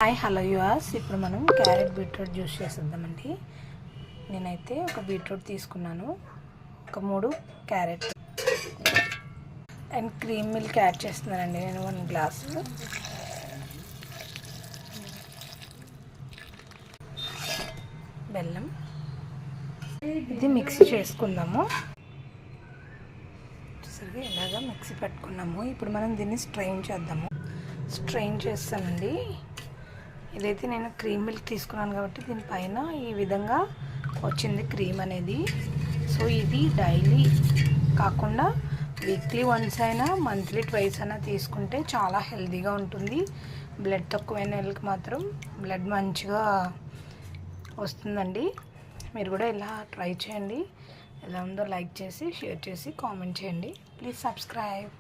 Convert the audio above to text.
Hi hello యూఆర్స్. ఇప్పుడు మనం carrot beetroot juice చేసేద్దామండి. నేనైతే ఒక బీట్రూట్ తీసుకున్నాను, ఒక 3 carrot and cream milk add చేస్తున్నానండి నేను 1 గ్లాసు. బెల్లం ఇది మిక్సీ చేసుకుందాము. సరిగ్గా ఇలాగా మిక్సీ పెట్టుకున్నాము. ఇప్పుడు మనం దీన్ని స్ట్రెయిన్ చేద్దాము. స్ట్రెయిన్ చేస్తానండి. ఇదైతే నేను క్రీమ్ మిల్క్ తీసుకున్నాను కాబట్టి దీనిపైన ఈ విధంగా వచ్చింది క్రీమ్ అనేది. సో ఇది డైలీ కాకుండా వీక్లీ వన్స్ అయినా మంత్లీ ట్వైస్ అయినా తీసుకుంటే చాలా హెల్తీగా ఉంటుంది. బ్లడ్ తక్కువైన వాళ్ళకి మాత్రం బ్లడ్ మంచిగా వస్తుందండి. మీరు కూడా ఇలా ట్రై చేయండి. ఎలా ఉందో లైక్ చేసి షేర్ చేసి కామెంట్ చేయండి. Please subscribe.